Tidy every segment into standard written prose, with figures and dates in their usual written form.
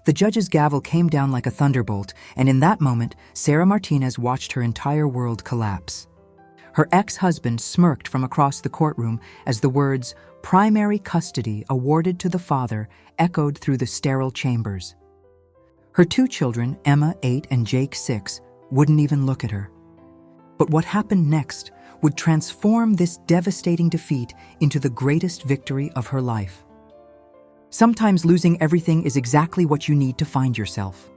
The judge's gavel came down like a thunderbolt, and in that moment, Sarah Martinez watched her entire world collapse. Her ex-husband smirked from across the courtroom as the words, "primary custody awarded to the father," echoed through the sterile chambers. Her two children, Emma, 8, and Jake, 6, wouldn't even look at her. But what happened next would transform this devastating defeat into the greatest victory of her life. Sometimes losing everything is exactly what you need to find yourself.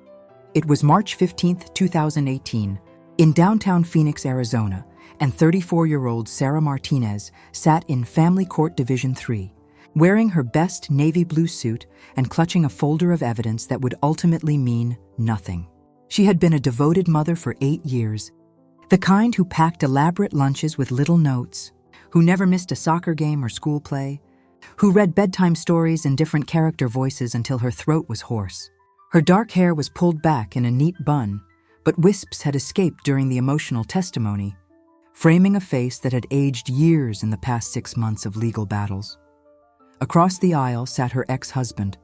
It was March 15, 2018, in downtown Phoenix, Arizona, and 34-year-old Sarah Martinez sat in Family Court Division 3, wearing her best navy blue suit and clutching a folder of evidence that would ultimately mean nothing. She had been a devoted mother for 8 years, the kind who packed elaborate lunches with little notes, who never missed a soccer game or school play, who read bedtime stories in different character voices until her throat was hoarse. Her dark hair was pulled back in a neat bun, but wisps had escaped during the emotional testimony, framing a face that had aged years in the past 6 months of legal battles. Across the aisle sat her ex-husband,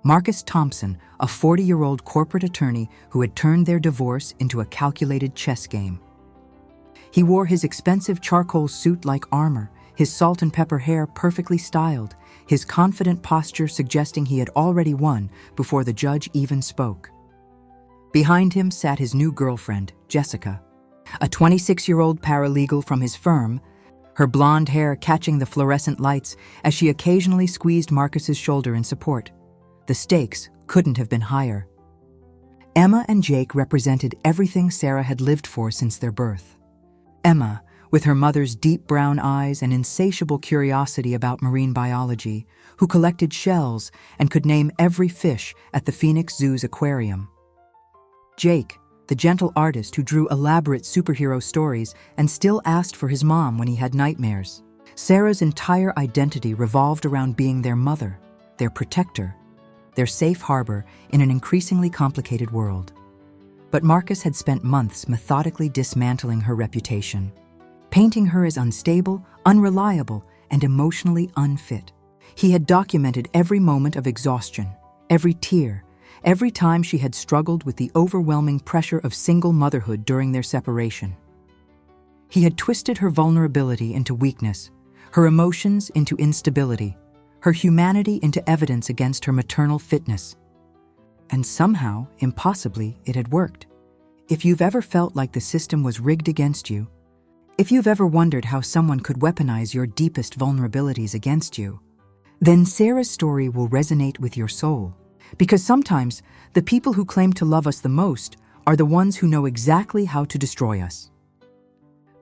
Marcus Thompson, a 40-year-old corporate attorney who had turned their divorce into a calculated chess game. He wore his expensive charcoal suit like armor, his salt and pepper hair perfectly styled, his confident posture suggesting he had already won before the judge even spoke. Behind him sat his new girlfriend, Jessica, a 26-year-old paralegal from his firm, her blonde hair catching the fluorescent lights as she occasionally squeezed Marcus's shoulder in support. The stakes couldn't have been higher. Emma and Jake represented everything Sarah had lived for since their birth. Emma, with her mother's deep brown eyes and insatiable curiosity about marine biology, who collected shells and could name every fish at the Phoenix Zoo's aquarium. Jake, the gentle artist who drew elaborate superhero stories and still asked for his mom when he had nightmares. Sarah's entire identity revolved around being their mother, their protector, their safe harbor in an increasingly complicated world. But Marcus had spent months methodically dismantling her reputation, painting her as unstable, unreliable, and emotionally unfit. He had documented every moment of exhaustion, every tear, every time she had struggled with the overwhelming pressure of single motherhood during their separation. He had twisted her vulnerability into weakness, her emotions into instability, her humanity into evidence against her maternal fitness. And somehow, impossibly, it had worked. If you've ever felt like the system was rigged against you, if you've ever wondered how someone could weaponize your deepest vulnerabilities against you, then Sarah's story will resonate with your soul. Because sometimes, the people who claim to love us the most are the ones who know exactly how to destroy us.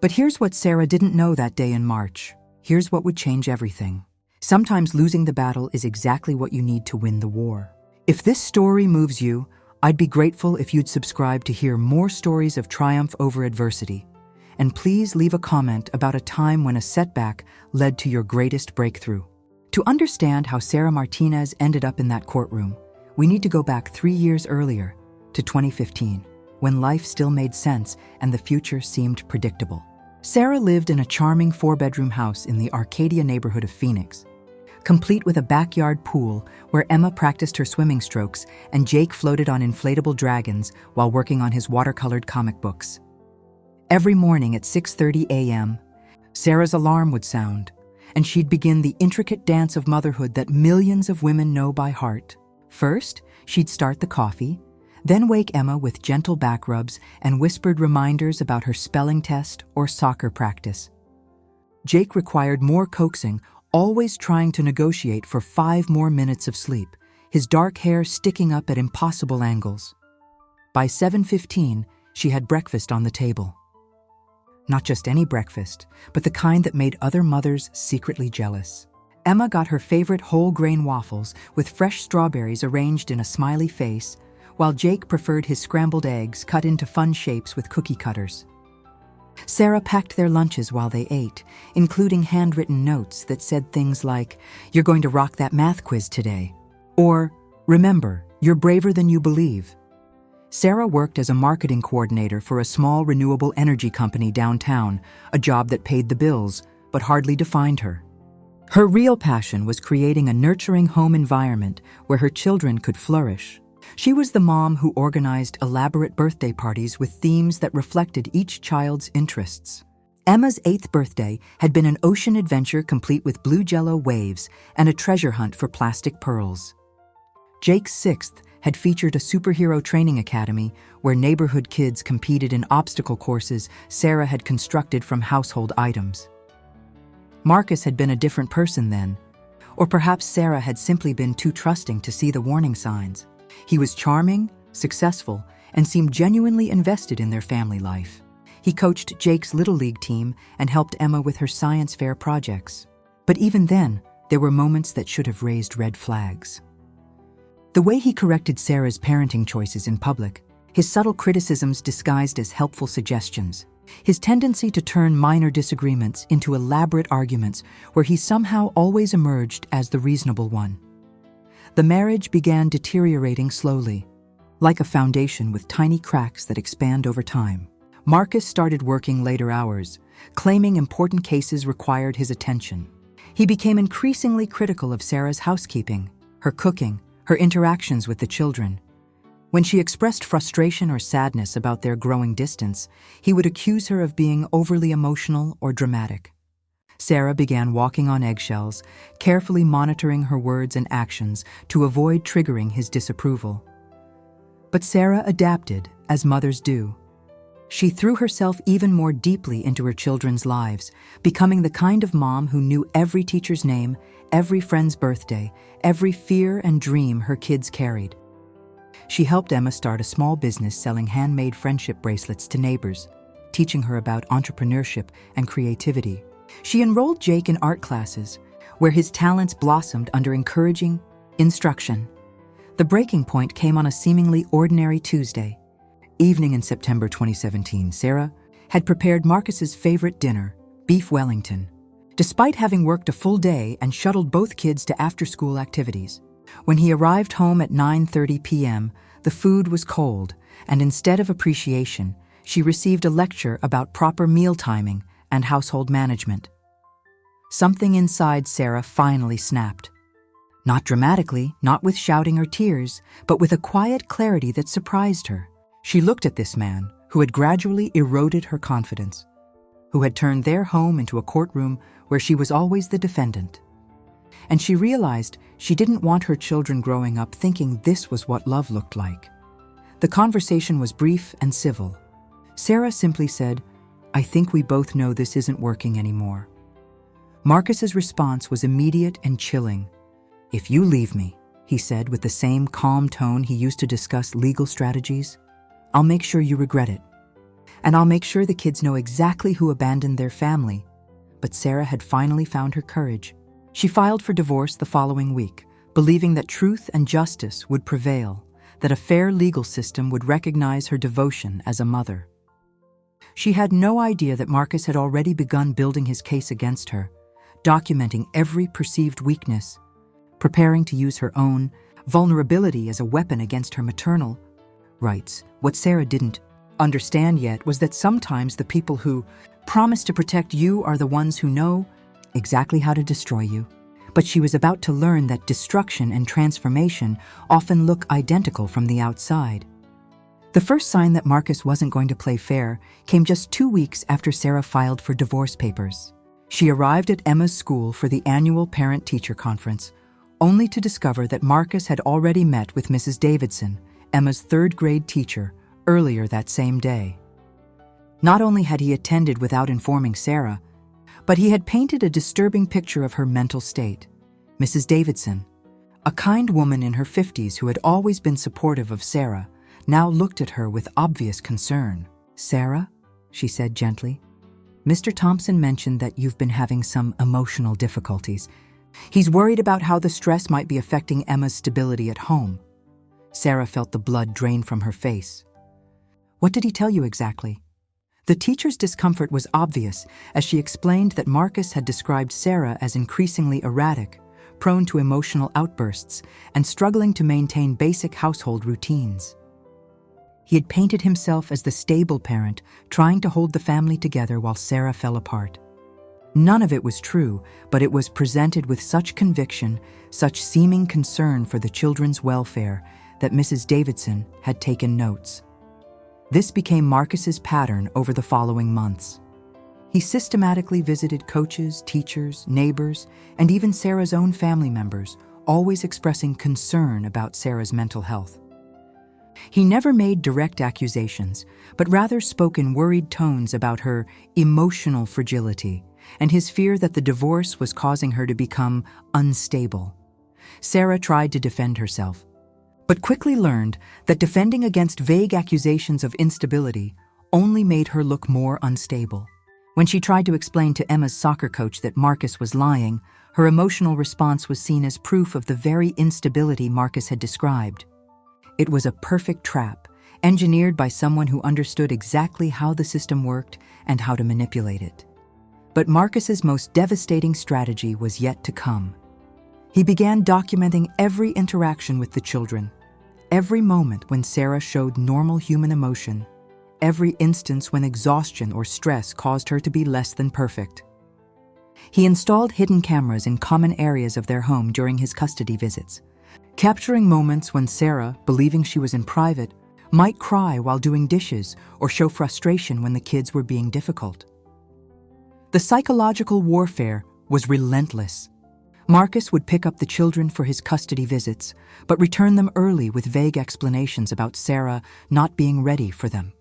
But here's what Sarah didn't know that day in March. Here's what would change everything. Sometimes losing the battle is exactly what you need to win the war. If this story moves you, I'd be grateful if you'd subscribe to hear more stories of triumph over adversity. And please leave a comment about a time when a setback led to your greatest breakthrough. To understand how Sarah Martinez ended up in that courtroom, we need to go back 3 years earlier, to 2015, when life still made sense and the future seemed predictable. Sarah lived in a charming 4-bedroom house in the Arcadia neighborhood of Phoenix, complete with a backyard pool where Emma practiced her swimming strokes and Jake floated on inflatable dragons while working on his watercolored comic books. Every morning at 6:30 a.m., Sarah's alarm would sound, and she'd begin the intricate dance of motherhood that millions of women know by heart. First, she'd start the coffee, then wake Emma with gentle back rubs and whispered reminders about her spelling test or soccer practice. Jake required more coaxing, always trying to negotiate for 5 more minutes of sleep, his dark hair sticking up at impossible angles. By 7:15, she had breakfast on the table. Not just any breakfast, but the kind that made other mothers secretly jealous. Emma got her favorite whole-grain waffles with fresh strawberries arranged in a smiley face, while Jake preferred his scrambled eggs cut into fun shapes with cookie cutters. Sarah packed their lunches while they ate, including handwritten notes that said things like, "You're going to rock that math quiz today," or, "Remember, you're braver than you believe." Sarah worked as a marketing coordinator for a small renewable energy company downtown, a job that paid the bills, but hardly defined her. Her real passion was creating a nurturing home environment where her children could flourish. She was the mom who organized elaborate birthday parties with themes that reflected each child's interests. Emma's 8th birthday had been an ocean adventure complete with blue jello waves and a treasure hunt for plastic pearls. Jake's 6th had featured a superhero training academy where neighborhood kids competed in obstacle courses Sarah had constructed from household items. Marcus had been a different person then, or perhaps Sarah had simply been too trusting to see the warning signs. He was charming, successful, and seemed genuinely invested in their family life. He coached Jake's Little League team and helped Emma with her science fair projects. But even then, there were moments that should have raised red flags. The way he corrected Sarah's parenting choices in public, his subtle criticisms disguised as helpful suggestions, his tendency to turn minor disagreements into elaborate arguments where he somehow always emerged as the reasonable one. The marriage began deteriorating slowly, like a foundation with tiny cracks that expand over time. Marcus started working later hours, claiming important cases required his attention. He became increasingly critical of Sarah's housekeeping, her cooking, her interactions with the children. When she expressed frustration or sadness about their growing distance, he would accuse her of being overly emotional or dramatic. Sarah began walking on eggshells, carefully monitoring her words and actions to avoid triggering his disapproval. But Sarah adapted, as mothers do. She threw herself even more deeply into her children's lives, becoming the kind of mom who knew every teacher's name, every friend's birthday, every fear and dream her kids carried. She helped Emma start a small business selling handmade friendship bracelets to neighbors, teaching her about entrepreneurship and creativity. She enrolled Jake in art classes, where his talents blossomed under encouraging instruction. The breaking point came on a seemingly ordinary Tuesday evening in September 2017. Sarah had prepared Marcus's favorite dinner, beef Wellington, despite having worked a full day and shuttled both kids to after-school activities. When he arrived home at 9:30 p.m., the food was cold, and instead of appreciation, she received a lecture about proper meal timing and household management. Something inside Sarah finally snapped. Not dramatically, not with shouting or tears, but with a quiet clarity that surprised her. She looked at this man who had gradually eroded her confidence, who had turned their home into a courtroom where she was always the defendant. And she realized she didn't want her children growing up thinking this was what love looked like. The conversation was brief and civil. Sarah simply said, "I think we both know this isn't working anymore." Marcus's response was immediate and chilling. "If you leave me," he said with the same calm tone he used to discuss legal strategies, "I'll make sure you regret it. And I'll make sure the kids know exactly who abandoned their family." But Sarah had finally found her courage. She filed for divorce the following week, believing that truth and justice would prevail, that a fair legal system would recognize her devotion as a mother. She had no idea that Marcus had already begun building his case against her, documenting every perceived weakness, preparing to use her own vulnerability as a weapon against her maternal rights. What Sarah didn't understand yet was that sometimes the people who promise to protect you are the ones who know exactly how to destroy you. But she was about to learn that destruction and transformation often look identical from the outside. The first sign that Marcus wasn't going to play fair came just 2 weeks after Sarah filed for divorce papers. She arrived at Emma's school for the annual parent-teacher conference, only to discover that Marcus had already met with Mrs. Davidson, Emma's third-grade teacher, earlier that same day. Not only had he attended without informing Sarah, but he had painted a disturbing picture of her mental state. Mrs. Davidson, a kind woman in her 50s who had always been supportive of Sarah, now looked at her with obvious concern. "Sarah," she said gently, "Mr. Thompson mentioned that you've been having some emotional difficulties. He's worried about how the stress might be affecting Emma's stability at home." Sarah felt the blood drain from her face. "What did he tell you exactly?" The teacher's discomfort was obvious as she explained that Marcus had described Sarah as increasingly erratic, prone to emotional outbursts, and struggling to maintain basic household routines. He had painted himself as the stable parent, trying to hold the family together while Sarah fell apart. None of it was true, but it was presented with such conviction, such seeming concern for the children's welfare, that Mrs. Davidson had taken notes. This became Marcus's pattern over the following months. He systematically visited coaches, teachers, neighbors, and even Sarah's own family members, always expressing concern about Sarah's mental health. He never made direct accusations, but rather spoke in worried tones about her emotional fragility and his fear that the divorce was causing her to become unstable. Sarah tried to defend herself, but quickly learned that defending against vague accusations of instability only made her look more unstable. When she tried to explain to Emma's soccer coach that Marcus was lying, her emotional response was seen as proof of the very instability Marcus had described. It was a perfect trap, engineered by someone who understood exactly how the system worked and how to manipulate it. But Marcus's most devastating strategy was yet to come. He began documenting every interaction with the children, every moment when Sarah showed normal human emotion, every instance when exhaustion or stress caused her to be less than perfect. He installed hidden cameras in common areas of their home during his custody visits, capturing moments when Sarah, believing she was in private, might cry while doing dishes or show frustration when the kids were being difficult. The psychological warfare was relentless. Marcus would pick up the children for his custody visits, but return them early with vague explanations about Sarah not being ready for them.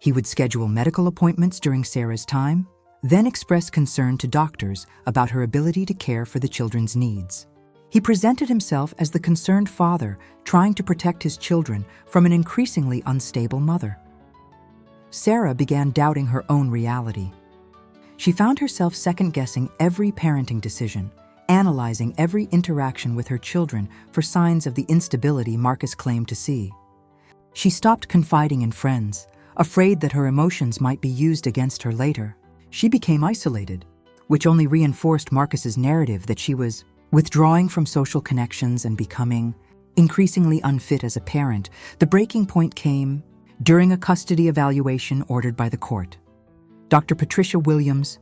He would schedule medical appointments during Sarah's time, then express concern to doctors about her ability to care for the children's needs. He presented himself as the concerned father trying to protect his children from an increasingly unstable mother. Sarah began doubting her own reality. She found herself second-guessing every parenting decision, analyzing every interaction with her children for signs of the instability Marcus claimed to see. She stopped confiding in friends, afraid that her emotions might be used against her later. She became isolated, which only reinforced Marcus's narrative that she was withdrawing from social connections and becoming increasingly unfit as a parent. The breaking point came during a custody evaluation ordered by the court. Dr. Patricia Williams,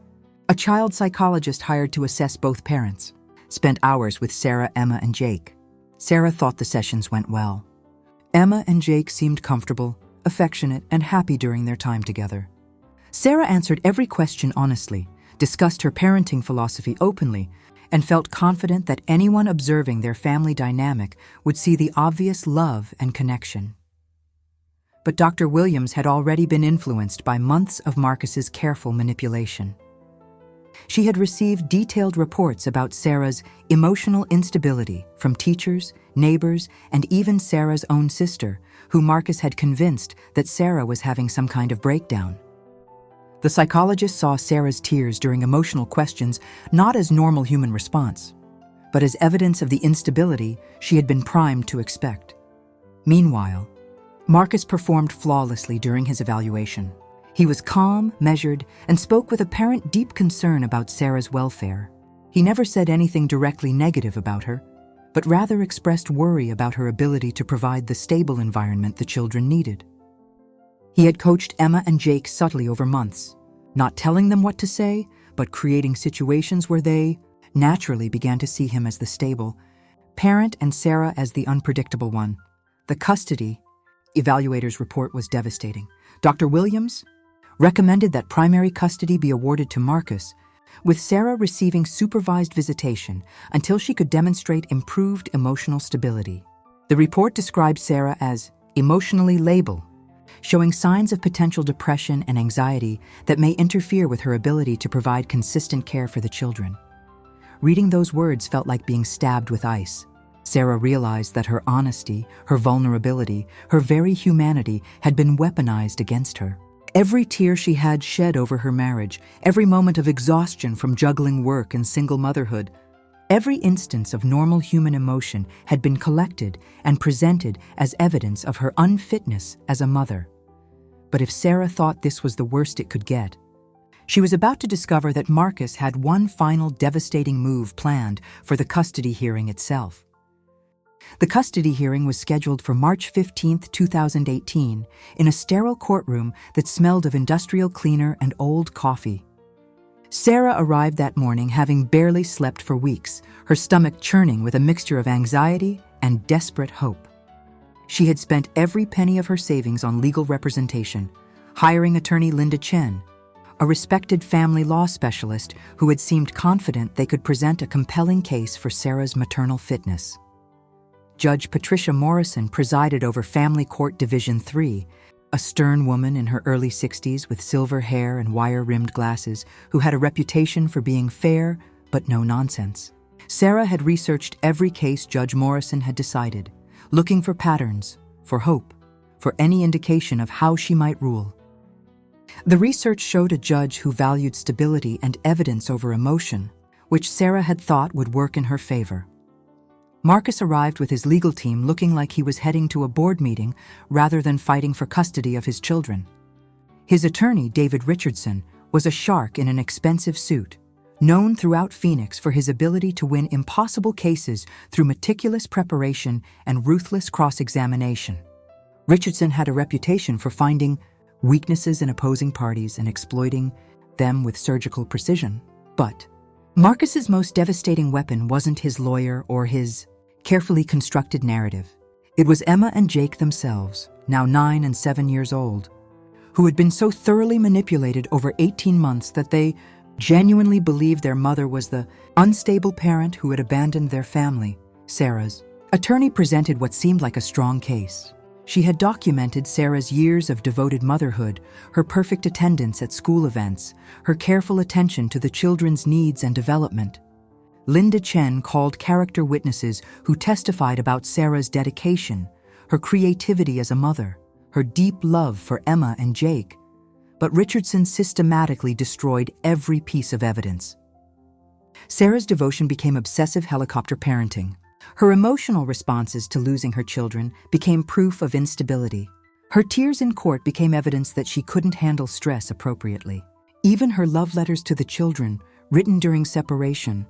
a child psychologist hired to assess both parents, spent hours with Sarah, Emma, and Jake. Sarah thought the sessions went well. Emma and Jake seemed comfortable, affectionate, and happy during their time together. Sarah answered every question honestly, discussed her parenting philosophy openly, and felt confident that anyone observing their family dynamic would see the obvious love and connection. But Dr. Williams had already been influenced by months of Marcus's careful manipulation. She had received detailed reports about Sarah's emotional instability from teachers, neighbors, and even Sarah's own sister, who Marcus had convinced that Sarah was having some kind of breakdown. The psychologist saw Sarah's tears during emotional questions not as normal human response, but as evidence of the instability she had been primed to expect. Meanwhile, Marcus performed flawlessly during his evaluation. He was calm, measured, and spoke with apparent deep concern about Sarah's welfare. He never said anything directly negative about her, but rather expressed worry about her ability to provide the stable environment the children needed. He had coached Emma and Jake subtly over months, not telling them what to say, but creating situations where they naturally began to see him as the stable parent and Sarah as the unpredictable one. The custody evaluator's report was devastating. Dr. Williams recommended that primary custody be awarded to Marcus, with Sarah receiving supervised visitation until she could demonstrate improved emotional stability. The report described Sarah as emotionally labile, showing signs of potential depression and anxiety that may interfere with her ability to provide consistent care for the children. Reading those words felt like being stabbed with ice. Sarah realized that her honesty, her vulnerability, her very humanity had been weaponized against her. Every tear she had shed over her marriage, every moment of exhaustion from juggling work and single motherhood, every instance of normal human emotion had been collected and presented as evidence of her unfitness as a mother. But if Sarah thought this was the worst it could get, she was about to discover that Marcus had one final devastating move planned for the custody hearing itself. The custody hearing was scheduled for March 15, 2018, in a sterile courtroom that smelled of industrial cleaner and old coffee. Sarah arrived that morning having barely slept for weeks, her stomach churning with a mixture of anxiety and desperate hope. She had spent every penny of her savings on legal representation, hiring attorney Linda Chen, a respected family law specialist who had seemed confident they could present a compelling case for Sarah's maternal fitness. Judge Patricia Morrison presided over Family Court Division 3, a stern woman in her early 60s with silver hair and wire-rimmed glasses who had a reputation for being fair but no nonsense. Sarah had researched every case Judge Morrison had decided, looking for patterns, for hope, for any indication of how she might rule. The research showed a judge who valued stability and evidence over emotion, which Sarah had thought would work in her favor. Marcus arrived with his legal team looking like he was heading to a board meeting rather than fighting for custody of his children. His attorney, David Richardson, was a shark in an expensive suit, known throughout Phoenix for his ability to win impossible cases through meticulous preparation and ruthless cross-examination. Richardson had a reputation for finding weaknesses in opposing parties and exploiting them with surgical precision. But Marcus's most devastating weapon wasn't his lawyer or his carefully constructed narrative. It was Emma and Jake themselves, now 9 and 7 years old, who had been so thoroughly manipulated over 18 months that they genuinely believed their mother was the unstable parent who had abandoned their family. Sarah's attorney presented what seemed like a strong case. She had documented Sarah's years of devoted motherhood, her perfect attendance at school events, her careful attention to the children's needs and development. Linda Chen called character witnesses who testified about Sarah's dedication, her creativity as a mother, her deep love for Emma and Jake. But Richardson systematically destroyed every piece of evidence. Sarah's devotion became obsessive helicopter parenting. Her emotional responses to losing her children became proof of instability. Her tears in court became evidence that she couldn't handle stress appropriately. Even her love letters to the children, written during separation,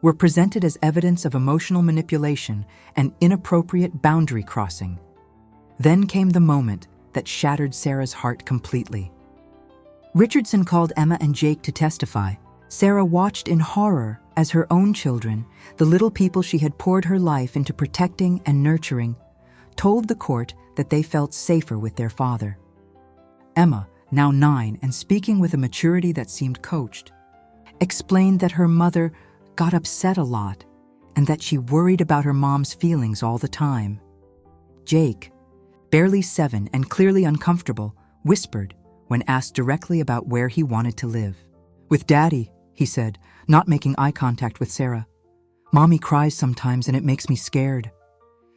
were presented as evidence of emotional manipulation and inappropriate boundary crossing. Then came the moment that shattered Sarah's heart completely. Richardson called Emma and Jake to testify. Sarah watched in horror as her own children, the little people she had poured her life into protecting and nurturing, told the court that they felt safer with their father. Emma, now 9 and speaking with a maturity that seemed coached, explained that her mother got upset a lot and that she worried about her mom's feelings all the time. Jake, barely 7 and clearly uncomfortable, whispered when asked directly about where he wanted to live. "With Daddy," he said, not making eye contact with Sarah. "Mommy cries sometimes and it makes me scared."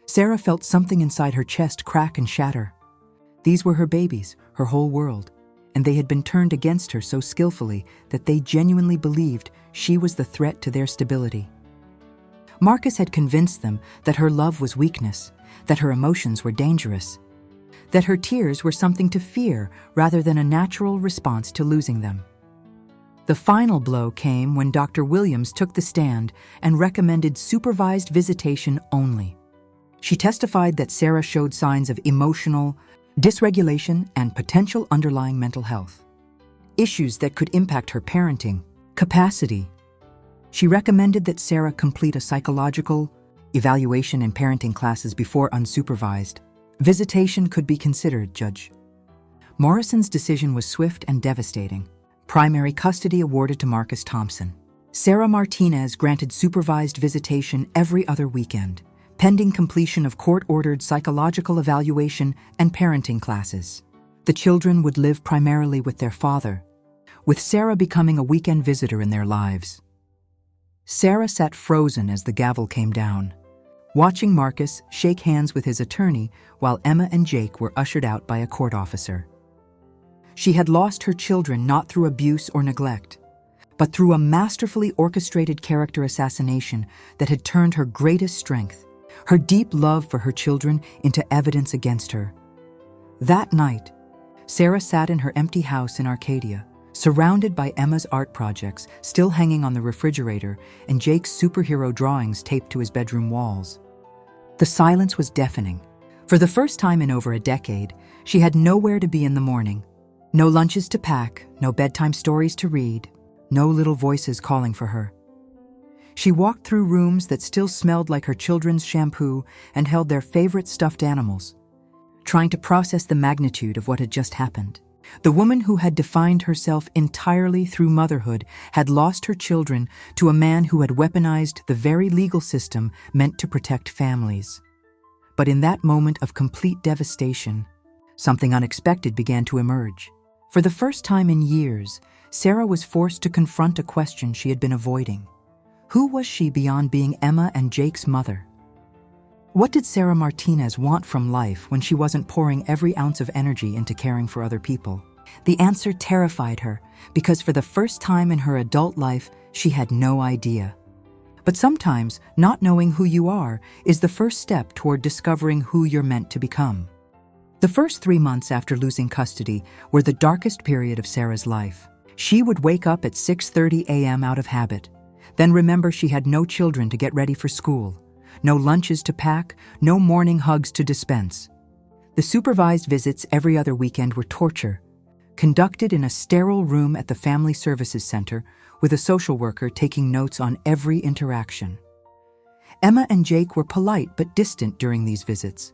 Sarah felt something inside her chest crack and shatter. These were her babies, her whole world, and they had been turned against her so skillfully that they genuinely believed she was the threat to their stability. Marcus had convinced them that her love was weakness, that her emotions were dangerous, that her tears were something to fear rather than a natural response to losing them. The final blow came when Dr. Williams took the stand and recommended supervised visitation only. She testified that Sarah showed signs of emotional dysregulation and potential underlying mental health, issues that could impact her parenting capacity. She recommended that Sarah complete a psychological evaluation and parenting classes before unsupervised visitation could be considered. Judge Morrison's decision was swift and devastating. Primary custody awarded to Marcus Thompson. Sarah Martinez granted supervised visitation every other weekend, pending completion of court-ordered psychological evaluation and parenting classes. The children would live primarily with their father, with Sarah becoming a weekend visitor in their lives. Sarah sat frozen as the gavel came down, watching Marcus shake hands with his attorney while Emma and Jake were ushered out by a court officer. She had lost her children not through abuse or neglect, but through a masterfully orchestrated character assassination that had turned her greatest strength, her deep love for her children, into evidence against her. That night, Sarah sat in her empty house in Arcadia, surrounded by Emma's art projects still hanging on the refrigerator and Jake's superhero drawings taped to his bedroom walls. The silence was deafening. For the first time in over a decade, she had nowhere to be in the morning. No lunches to pack, no bedtime stories to read, no little voices calling for her. She walked through rooms that still smelled like her children's shampoo and held their favorite stuffed animals, trying to process the magnitude of what had just happened. The woman who had defined herself entirely through motherhood had lost her children to a man who had weaponized the very legal system meant to protect families. But in that moment of complete devastation, something unexpected began to emerge. For the first time in years, Sarah was forced to confront a question she had been avoiding. Who was she beyond being Emma and Jake's mother? What did Sarah Martinez want from life when she wasn't pouring every ounce of energy into caring for other people? The answer terrified her, because for the first time in her adult life, she had no idea. But sometimes, not knowing who you are is the first step toward discovering who you're meant to become. The first 3 months after losing custody were the darkest period of Sarah's life. She would wake up at 6:30 a.m. out of habit, then remember she had no children to get ready for school, no lunches to pack, no morning hugs to dispense. The supervised visits every other weekend were torture, conducted in a sterile room at the Family Services Center with a social worker taking notes on every interaction. Emma and Jake were polite but distant during these visits.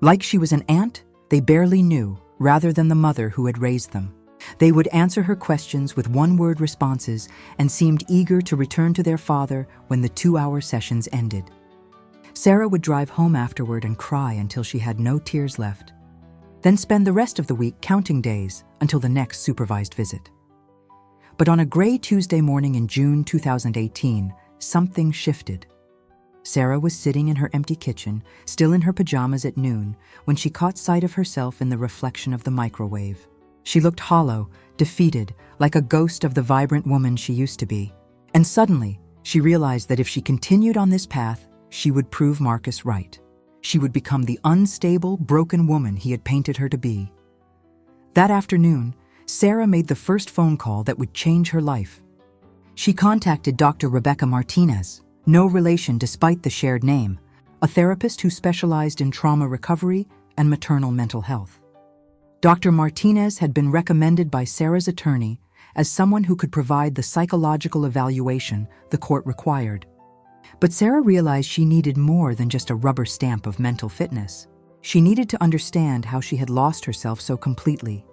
Like she was an aunt, they barely knew, rather than the mother who had raised them. They would answer her questions with one-word responses and seemed eager to return to their father when the 2-hour sessions ended. Sarah would drive home afterward and cry until she had no tears left, then spend the rest of the week counting days until the next supervised visit. But on a gray Tuesday morning in June 2018, something shifted. Sarah was sitting in her empty kitchen, still in her pajamas at noon, when she caught sight of herself in the reflection of the microwave. She looked hollow, defeated, like a ghost of the vibrant woman she used to be. And suddenly, she realized that if she continued on this path, she would prove Marcus right. She would become the unstable, broken woman he had painted her to be. That afternoon, Sarah made the first phone call that would change her life. She contacted Dr. Rebecca Martinez, no relation despite the shared name, a therapist who specialized in trauma recovery and maternal mental health. Dr. Martinez had been recommended by Sarah's attorney as someone who could provide the psychological evaluation the court required. But Sarah realized she needed more than just a rubber stamp of mental fitness. She needed to understand how she had lost herself so completely.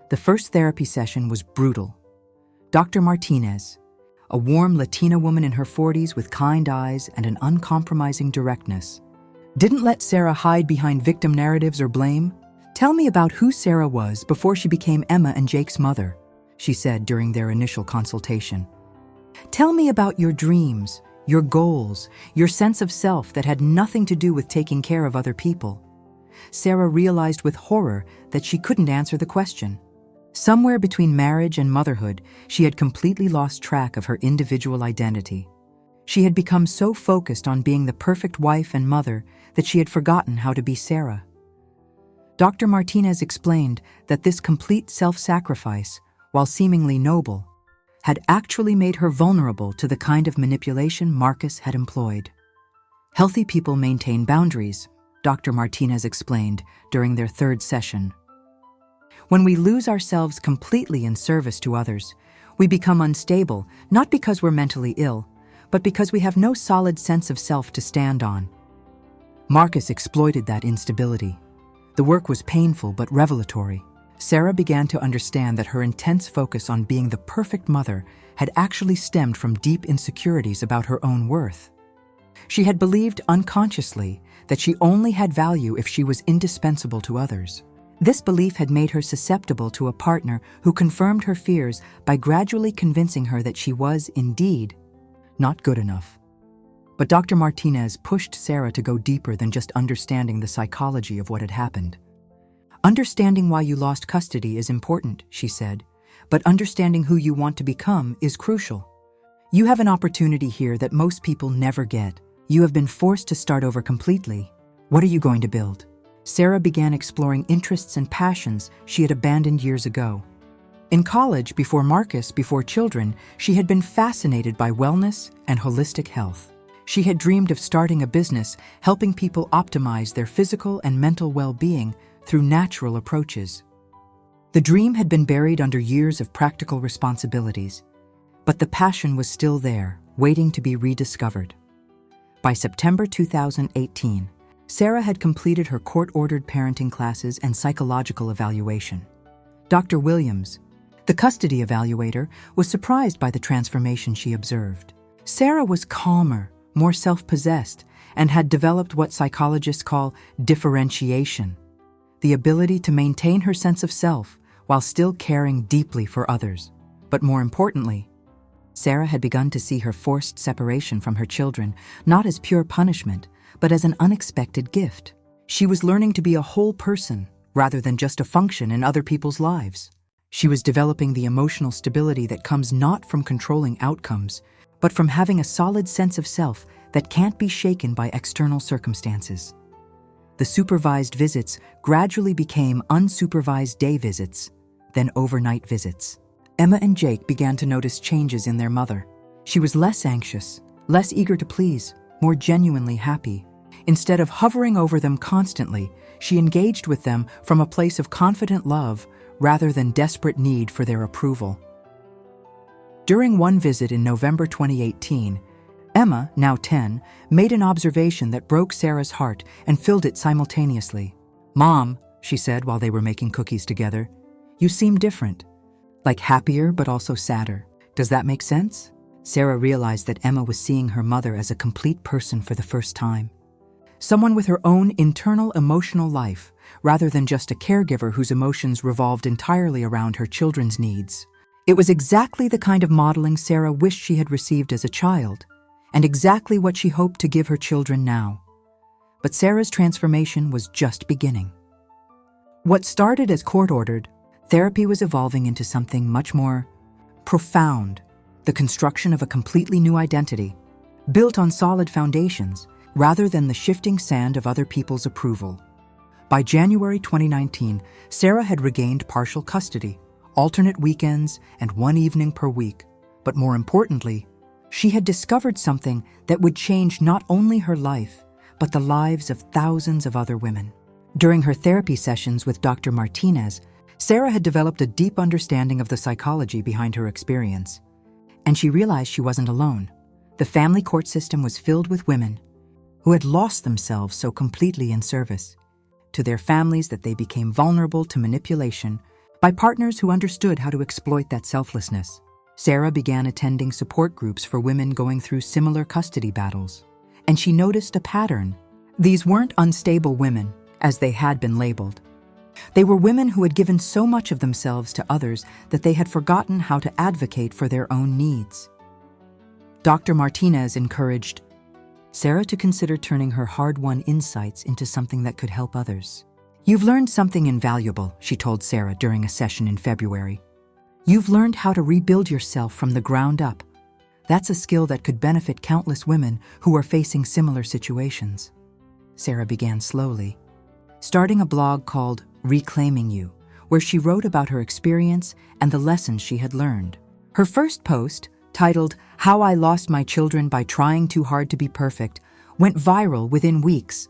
The first therapy session was brutal. Dr. Martinez, a warm Latina woman in her 40s with kind eyes and an uncompromising directness, didn't let Sarah hide behind victim narratives or blame. "Tell me about who Sarah was before she became Emma and Jake's mother," she said during their initial consultation. "Tell me about your dreams, your goals, your sense of self that had nothing to do with taking care of other people." Sarah realized with horror that she couldn't answer the question. Somewhere between marriage and motherhood, she had completely lost track of her individual identity. She had become so focused on being the perfect wife and mother that she had forgotten how to be Sarah. Dr. Martinez explained that this complete self-sacrifice, while seemingly noble, had actually made her vulnerable to the kind of manipulation Marcus had employed. Healthy people maintain boundaries, Dr. Martinez explained during their third session. When we lose ourselves completely in service to others, we become unstable, not because we're mentally ill, but because we have no solid sense of self to stand on. Marcus exploited that instability. The work was painful but revelatory. Sarah began to understand that her intense focus on being the perfect mother had actually stemmed from deep insecurities about her own worth. She had believed unconsciously that she only had value if she was indispensable to others. This belief had made her susceptible to a partner who confirmed her fears by gradually convincing her that she was, indeed, not good enough. But Dr. Martinez pushed Sarah to go deeper than just understanding the psychology of what had happened. "Understanding why you lost custody is important," she said, "but understanding who you want to become is crucial. You have an opportunity here that most people never get. You have been forced to start over completely. What are you going to build?" Sarah began exploring interests and passions she had abandoned years ago. In college, before Marcus, before children, she had been fascinated by wellness and holistic health. She had dreamed of starting a business helping people optimize their physical and mental well-being through natural approaches. The dream had been buried under years of practical responsibilities, but the passion was still there, waiting to be rediscovered. By September 2018, Sarah had completed her court-ordered parenting classes and psychological evaluation. Dr. Williams, the custody evaluator, was surprised by the transformation she observed. Sarah was calmer, more self-possessed, and had developed what psychologists call differentiation, the ability to maintain her sense of self while still caring deeply for others. But more importantly, Sarah had begun to see her forced separation from her children not as pure punishment, but as an unexpected gift. She was learning to be a whole person rather than just a function in other people's lives. She was developing the emotional stability that comes not from controlling outcomes, but from having a solid sense of self that can't be shaken by external circumstances. The supervised visits gradually became unsupervised day visits, then overnight visits. Emma and Jake began to notice changes in their mother. She was less anxious, less eager to please, more genuinely happy. Instead of hovering over them constantly, she engaged with them from a place of confident love rather than desperate need for their approval. During one visit in November 2018, Emma, now 10, made an observation that broke Sarah's heart and filled it simultaneously. "Mom," she said while they were making cookies together, "you seem different, like happier but also sadder. Does that make sense?" Sarah realized that Emma was seeing her mother as a complete person for the first time. Someone with her own internal emotional life, rather than just a caregiver whose emotions revolved entirely around her children's needs. It was exactly the kind of modeling Sarah wished she had received as a child, and exactly what she hoped to give her children now. But Sarah's transformation was just beginning. What started as court-ordered, therapy was evolving into something much more profound, the construction of a completely new identity, built on solid foundations, rather than the shifting sand of other people's approval. By January 2019, Sarah had regained partial custody, alternate weekends, and one evening per week. But more importantly, she had discovered something that would change not only her life, but the lives of thousands of other women. During her therapy sessions with Dr. Martinez, Sarah had developed a deep understanding of the psychology behind her experience. And she realized she wasn't alone. The family court system was filled with women who had lost themselves so completely in service to their families that they became vulnerable to manipulation by partners who understood how to exploit that selflessness. Sarah began attending support groups for women going through similar custody battles, and she noticed a pattern. These weren't unstable women, as they had been labeled. They were women who had given so much of themselves to others that they had forgotten how to advocate for their own needs. Dr. Martinez encouraged Sarah to consider turning her hard-won insights into something that could help others. "You've learned something invaluable," she told Sarah during a session in February. "You've learned how to rebuild yourself from the ground up. That's a skill that could benefit countless women who are facing similar situations." Sarah began slowly, starting a blog called Reclaiming You, where she wrote about her experience and the lessons she had learned. Her first post, titled "How I Lost My Children by Trying Too Hard to Be Perfect," went viral within weeks,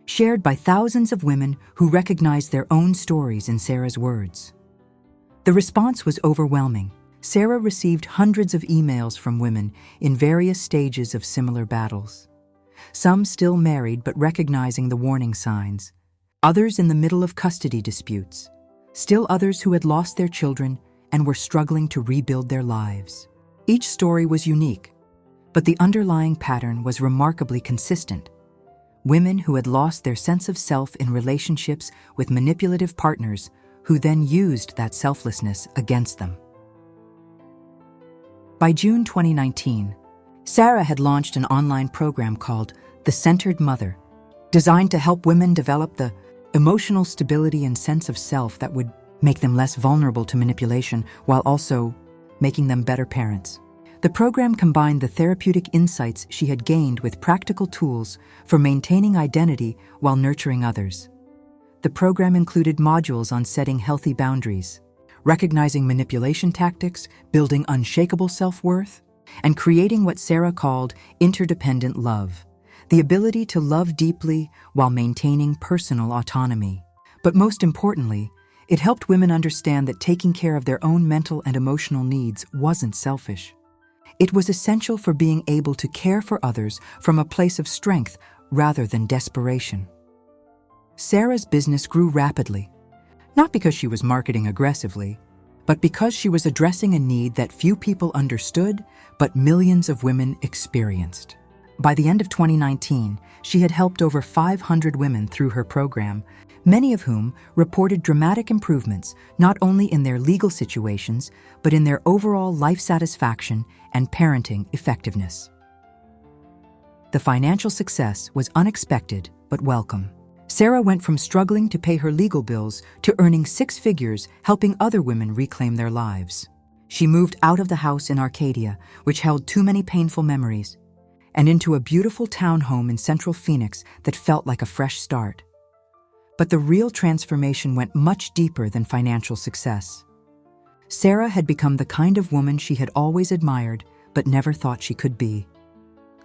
shared by thousands of women who recognized their own stories in Sarah's words. The response was overwhelming. Sarah received hundreds of emails from women in various stages of similar battles. Some still married but recognizing the warning signs, others in the middle of custody disputes, still others who had lost their children and were struggling to rebuild their lives. Each story was unique, but the underlying pattern was remarkably consistent. Women who had lost their sense of self in relationships with manipulative partners who then used that selflessness against them. By June 2019, Sarah had launched an online program called The Centered Mother, designed to help women develop the emotional stability and sense of self that would make them less vulnerable to manipulation while also making them better parents. The program combined the therapeutic insights she had gained with practical tools for maintaining identity while nurturing others. The program included modules on setting healthy boundaries, recognizing manipulation tactics, building unshakable self-worth, and creating what Sarah called interdependent love, the ability to love deeply while maintaining personal autonomy. But most importantly, it helped women understand that taking care of their own mental and emotional needs wasn't selfish. It was essential for being able to care for others from a place of strength rather than desperation. Sarah's business grew rapidly, not because she was marketing aggressively, but because she was addressing a need that few people understood, but millions of women experienced. By the end of 2019, she had helped over 500 women through her program, many of whom reported dramatic improvements not only in their legal situations, but in their overall life satisfaction and parenting effectiveness. The financial success was unexpected but welcome. Sarah went from struggling to pay her legal bills to earning six figures, helping other women reclaim their lives. She moved out of the house in Arcadia, which held too many painful memories, and into a beautiful townhome in central Phoenix that felt like a fresh start. But the real transformation went much deeper than financial success. Sarah had become the kind of woman she had always admired but never thought she could be.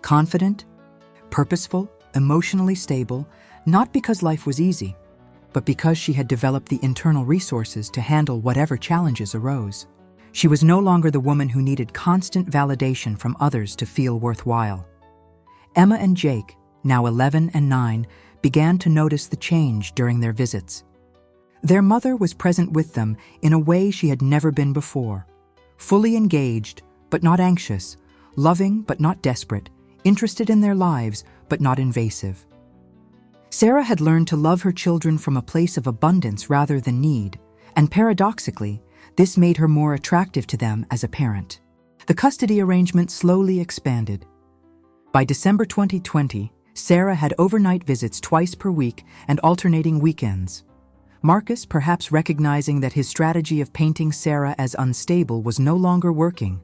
Confident, purposeful, emotionally stable, not because life was easy, but because she had developed the internal resources to handle whatever challenges arose. She was no longer the woman who needed constant validation from others to feel worthwhile. Emma and Jake, now 11 and 9, began to notice the change during their visits. Their mother was present with them in a way she had never been before, fully engaged but not anxious, loving but not desperate, interested in their lives but not invasive. Sarah had learned to love her children from a place of abundance rather than need, and paradoxically, this made her more attractive to them as a parent. The custody arrangement slowly expanded. By December 2020, Sarah had overnight visits twice per week and alternating weekends. Marcus, perhaps recognizing that his strategy of painting Sarah as unstable was no longer working,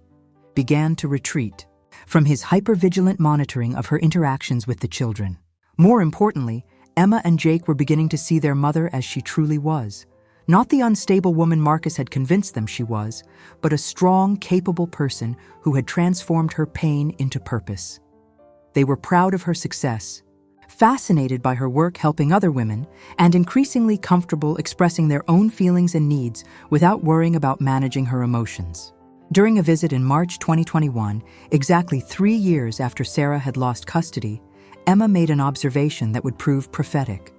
began to retreat from his hypervigilant monitoring of her interactions with the children. More importantly, Emma and Jake were beginning to see their mother as she truly was. Not the unstable woman Marcus had convinced them she was, but a strong, capable person who had transformed her pain into purpose. They were proud of her success, fascinated by her work helping other women, and increasingly comfortable expressing their own feelings and needs without worrying about managing her emotions. During a visit in March 2021, exactly 3 years after Sarah had lost custody, Emma made an observation that would prove prophetic.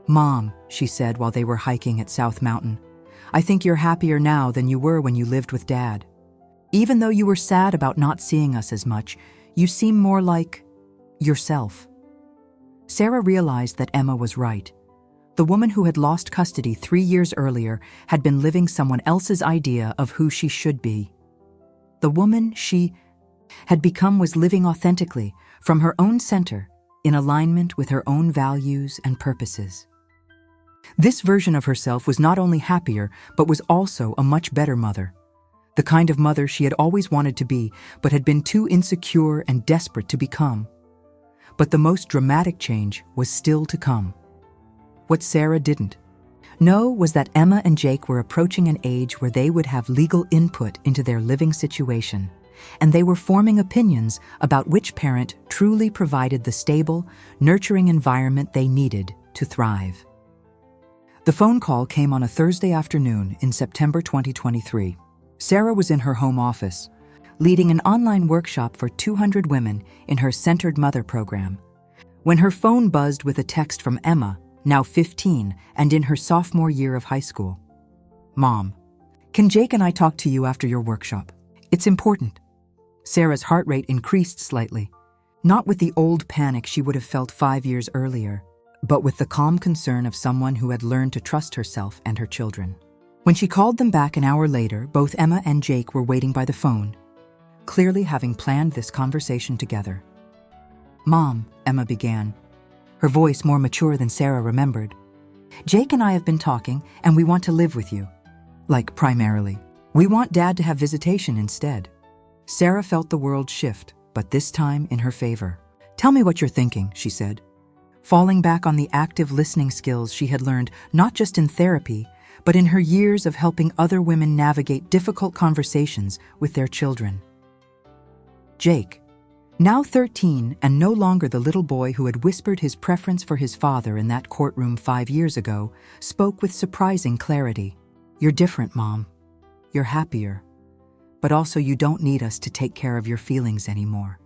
"Mom," she said while they were hiking at South Mountain, "I think you're happier now than you were when you lived with Dad. Even though you were sad about not seeing us as much, you seem more like yourself." Sarah realized that Emma was right. The woman who had lost custody 3 years earlier had been living someone else's idea of who she should be. The woman she had become was living authentically, from her own center, in alignment with her own values and purposes. This version of herself was not only happier, but was also a much better mother. The kind of mother she had always wanted to be, but had been too insecure and desperate to become. But the most dramatic change was still to come. What Sarah didn't know was that Emma and Jake were approaching an age where they would have legal input into their living situation, and they were forming opinions about which parent truly provided the stable, nurturing environment they needed to thrive. The phone call came on a Thursday afternoon in September 2023. Sarah was in her home office, leading an online workshop for 200 women in her Centered Mother program, when her phone buzzed with a text from Emma, now 15 and in her sophomore year of high school. "Mom, can Jake and I talk to you after your workshop? It's important." Sarah's heart rate increased slightly, not with the old panic she would have felt 5 years earlier, but with the calm concern of someone who had learned to trust herself and her children. When she called them back an hour later, both Emma and Jake were waiting by the phone, clearly having planned this conversation together. "Mom," Emma began, her voice more mature than Sarah remembered, "Jake and I have been talking, and we want to live with you. Like, primarily. We want Dad to have visitation instead." Sarah felt the world shift, but this time in her favor. "Tell me what you're thinking," she said, falling back on the active listening skills she had learned not just in therapy, but in her years of helping other women navigate difficult conversations with their children. Jake, now 13 and no longer the little boy who had whispered his preference for his father in that courtroom 5 years ago, spoke with surprising clarity. "You're different, Mom. You're happier. But also you don't need us to take care of your feelings anymore.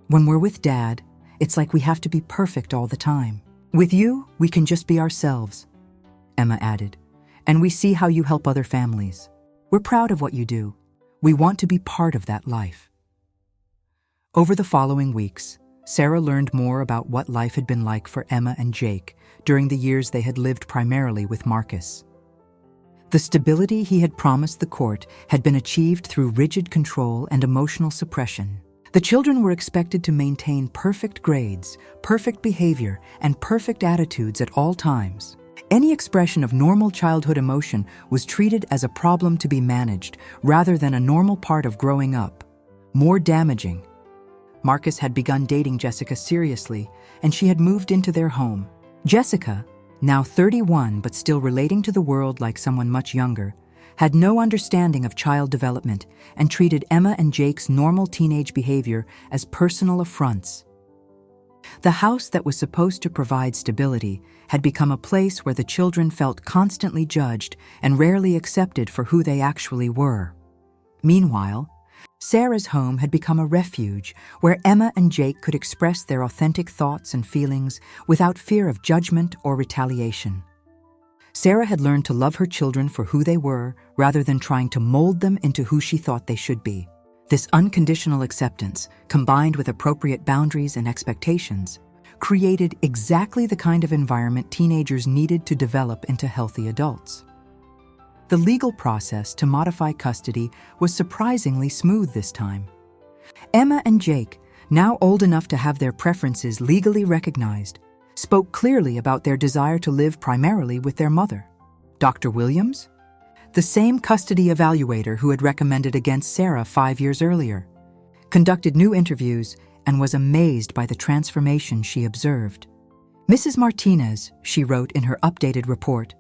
When we're with Dad, it's like we have to be perfect all the time. "With you, we can just be ourselves," Emma added, "and we see how you help other families. We're proud of what you do. We want to be part of that life." Over the following weeks, Sarah learned more about what life had been like for Emma and Jake during the years they had lived primarily with Marcus. The stability he had promised the court had been achieved through rigid control and emotional suppression. The children were expected to maintain perfect grades, perfect behavior, and perfect attitudes at all times. Any expression of normal childhood emotion was treated as a problem to be managed rather than a normal part of growing up. More damaging, Marcus had begun dating Jessica seriously, and she had moved into their home. Jessica, now 31 but still relating to the world like someone much younger, had no understanding of child development and treated Emma and Jake's normal teenage behavior as personal affronts. The house that was supposed to provide stability had become a place where the children felt constantly judged and rarely accepted for who they actually were. Meanwhile, Sarah's home had become a refuge where Emma and Jake could express their authentic thoughts and feelings without fear of judgment or retaliation. Sarah had learned to love her children for who they were rather than trying to mold them into who she thought they should be. This unconditional acceptance, combined with appropriate boundaries and expectations, created exactly the kind of environment teenagers needed to develop into healthy adults. The legal process to modify custody was surprisingly smooth this time. Emma and Jake, now old enough to have their preferences legally recognized, spoke clearly about their desire to live primarily with their mother. Dr. Williams, the same custody evaluator who had recommended against Sarah 5 years earlier, conducted new interviews and was amazed by the transformation she observed. "Mrs. Martinez," she wrote in her updated report,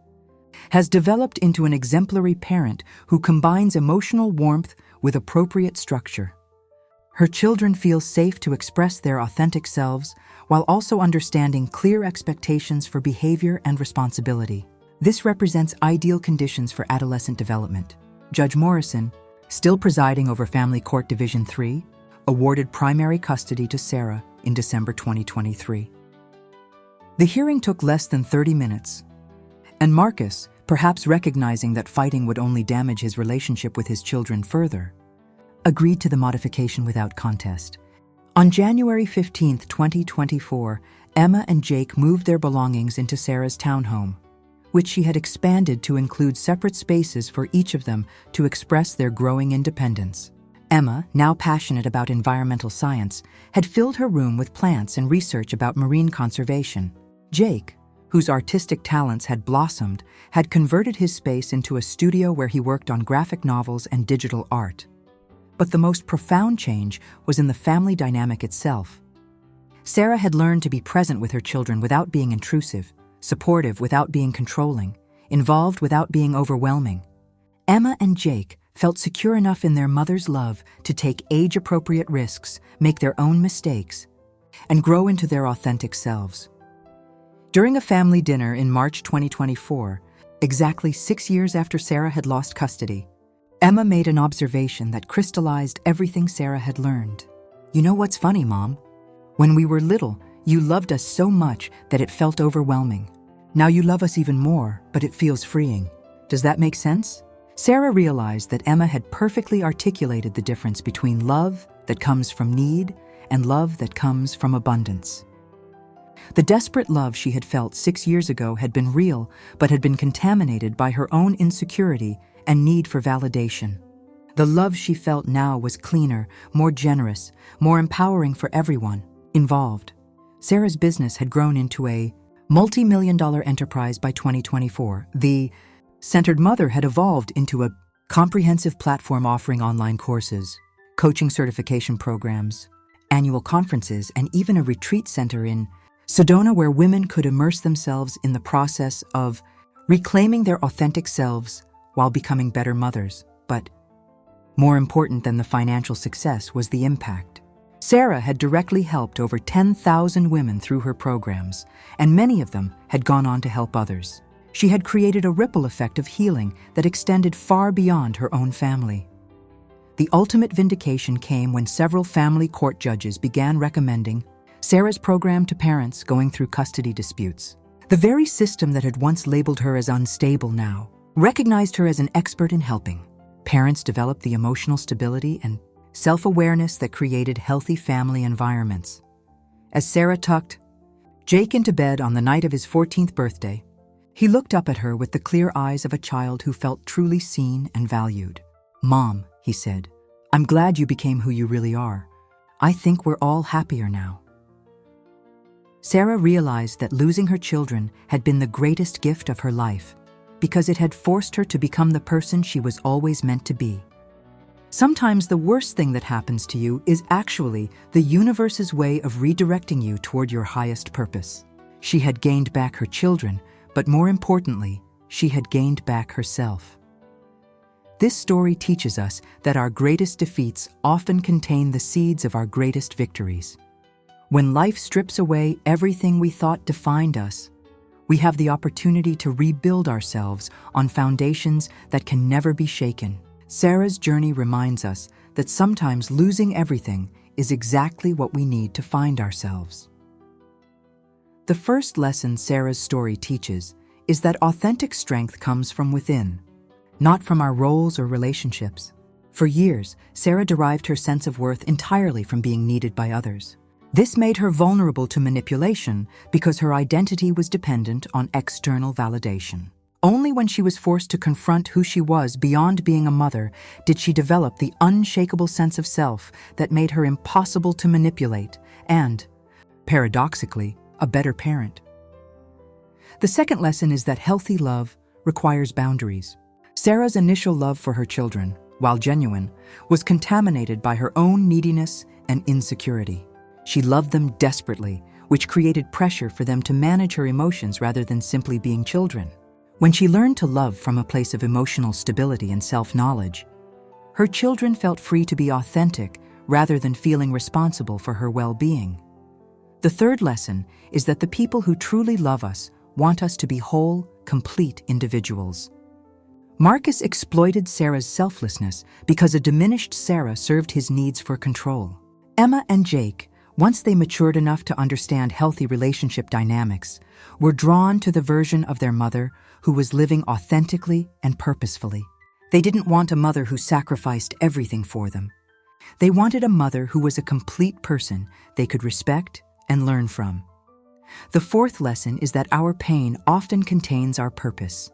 "has developed into an exemplary parent who combines emotional warmth with appropriate structure. Her children feel safe to express their authentic selves while also understanding clear expectations for behavior and responsibility. This represents ideal conditions for adolescent development." Judge Morrison, still presiding over Family Court Division 3, awarded primary custody to Sarah in December 2023. The hearing took less than 30 minutes, and Marcus, perhaps recognizing that fighting would only damage his relationship with his children further, agreed to the modification without contest. On January 15, 2024, Emma and Jake moved their belongings into Sarah's townhome, which she had expanded to include separate spaces for each of them to express their growing independence. Emma, now passionate about environmental science, had filled her room with plants and research about marine conservation. Jake, whose artistic talents had blossomed, had converted his space into a studio where he worked on graphic novels and digital art. But the most profound change was in the family dynamic itself. Sarah had learned to be present with her children without being intrusive, supportive without being controlling, involved without being overwhelming. Emma and Jake felt secure enough in their mother's love to take age-appropriate risks, make their own mistakes, and grow into their authentic selves. During a family dinner in March 2024, exactly 6 years after Sarah had lost custody, Emma made an observation that crystallized everything Sarah had learned. "You know what's funny, Mom? When we were little, you loved us so much that it felt overwhelming. Now you love us even more, but it feels freeing. Does that make sense?" Sarah realized that Emma had perfectly articulated the difference between love that comes from need and love that comes from abundance. The desperate love she had felt 6 years ago had been real, but had been contaminated by her own insecurity and need for validation. The love she felt now was cleaner, more generous, more empowering for everyone involved. Sarah's business had grown into a multi-million-dollar enterprise by 2024. The Centered Mother had evolved into a comprehensive platform offering online courses, coaching certification programs, annual conferences, and even a retreat center in Sedona where women could immerse themselves in the process of reclaiming their authentic selves while becoming better mothers. But more important than the financial success was the impact. Sarah had directly helped over 10,000 women through her programs, and many of them had gone on to help others. She had created a ripple effect of healing that extended far beyond her own family. The ultimate vindication came when several family court judges began recommending Sarah's program to parents going through custody disputes. The very system that had once labeled her as unstable now recognized her as an expert in helping. Parents developed the emotional stability and self-awareness that created healthy family environments. As Sarah tucked Jake into bed on the night of his 14th birthday, he looked up at her with the clear eyes of a child who felt truly seen and valued. "Mom," he said, "I'm glad you became who you really are. I think we're all happier now." Sarah realized that losing her children had been the greatest gift of her life because it had forced her to become the person she was always meant to be. Sometimes the worst thing that happens to you is actually the universe's way of redirecting you toward your highest purpose. She had gained back her children, but more importantly, she had gained back herself. This story teaches us that our greatest defeats often contain the seeds of our greatest victories. When life strips away everything we thought defined us, we have the opportunity to rebuild ourselves on foundations that can never be shaken. Sarah's journey reminds us that sometimes losing everything is exactly what we need to find ourselves. The first lesson Sarah's story teaches is that authentic strength comes from within, not from our roles or relationships. For years, Sarah derived her sense of worth entirely from being needed by others. This made her vulnerable to manipulation because her identity was dependent on external validation. Only when she was forced to confront who she was beyond being a mother did she develop the unshakable sense of self that made her impossible to manipulate and, paradoxically, a better parent. The second lesson is that healthy love requires boundaries. Sarah's initial love for her children, while genuine, was contaminated by her own neediness and insecurity. She loved them desperately, which created pressure for them to manage her emotions rather than simply being children. When she learned to love from a place of emotional stability and self-knowledge, her children felt free to be authentic rather than feeling responsible for her well-being. The third lesson is that the people who truly love us want us to be whole, complete individuals. Marcus exploited Sarah's selflessness because a diminished Sarah served his needs for control. Emma and Jake, once they matured enough to understand healthy relationship dynamics, were drawn to the version of their mother who was living authentically and purposefully. They didn't want a mother who sacrificed everything for them. They wanted a mother who was a complete person they could respect and learn from. The fourth lesson is that our pain often contains our purpose.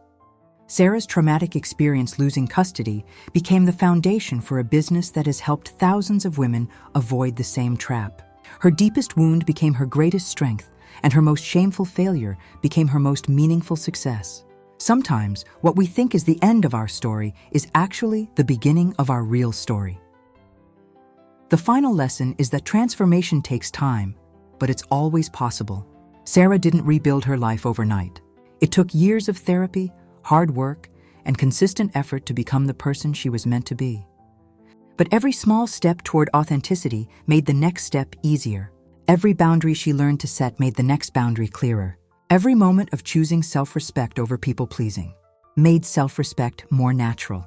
Sarah's traumatic experience losing custody became the foundation for a business that has helped thousands of women avoid the same trap. Her deepest wound became her greatest strength, and her most shameful failure became her most meaningful success. Sometimes, what we think is the end of our story is actually the beginning of our real story. The final lesson is that transformation takes time, but it's always possible. Sarah didn't rebuild her life overnight. It took years of therapy, hard work, and consistent effort to become the person she was meant to be. But every small step toward authenticity made the next step easier. Every boundary she learned to set made the next boundary clearer. Every moment of choosing self-respect over people-pleasing made self-respect more natural.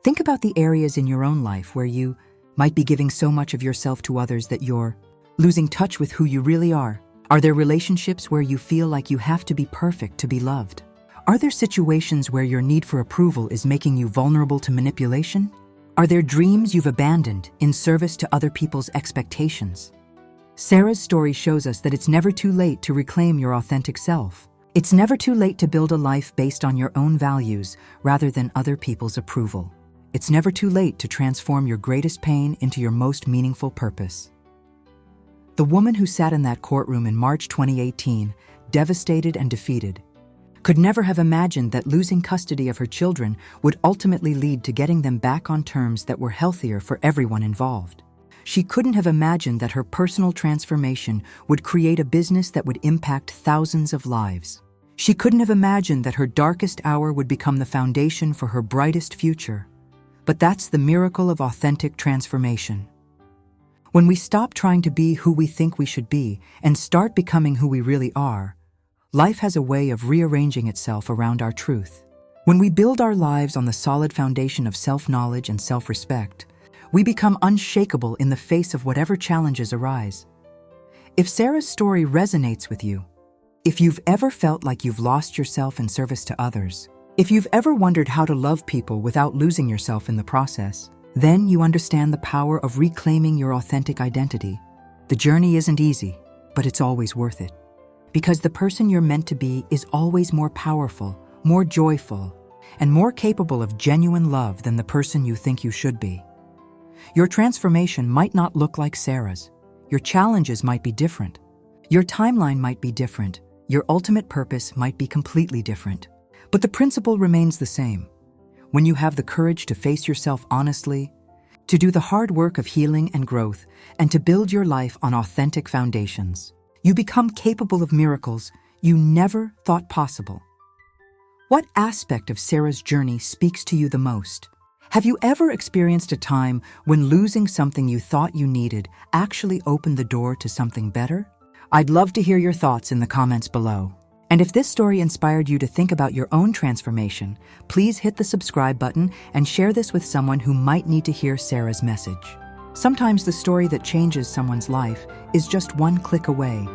Think about the areas in your own life where you might be giving so much of yourself to others that you're losing touch with who you really are. Are there relationships where you feel like you have to be perfect to be loved? Are there situations where your need for approval is making you vulnerable to manipulation? Are there dreams you've abandoned in service to other people's expectations? Sarah's story shows us that it's never too late to reclaim your authentic self. It's never too late to build a life based on your own values rather than other people's approval. It's never too late to transform your greatest pain into your most meaningful purpose. The woman who sat in that courtroom in March 2018, devastated and defeated, could never have imagined that losing custody of her children would ultimately lead to getting them back on terms that were healthier for everyone involved. She couldn't have imagined that her personal transformation would create a business that would impact thousands of lives. She couldn't have imagined that her darkest hour would become the foundation for her brightest future. But that's the miracle of authentic transformation. When we stop trying to be who we think we should be and start becoming who we really are, life has a way of rearranging itself around our truth. When we build our lives on the solid foundation of self-knowledge and self-respect, we become unshakable in the face of whatever challenges arise. If Sarah's story resonates with you, if you've ever felt like you've lost yourself in service to others, if you've ever wondered how to love people without losing yourself in the process, then you understand the power of reclaiming your authentic identity. The journey isn't easy, but it's always worth it. Because the person you're meant to be is always more powerful, more joyful, and more capable of genuine love than the person you think you should be. Your transformation might not look like Sarah's. Your challenges might be different. Your timeline might be different. Your ultimate purpose might be completely different. But the principle remains the same. When you have the courage to face yourself honestly, to do the hard work of healing and growth, and to build your life on authentic foundations, you become capable of miracles you never thought possible. What aspect of Sarah's journey speaks to you the most? Have you ever experienced a time when losing something you thought you needed actually opened the door to something better? I'd love to hear your thoughts in the comments below. And if this story inspired you to think about your own transformation, please hit the subscribe button and share this with someone who might need to hear Sarah's message. Sometimes the story that changes someone's life is just one click away.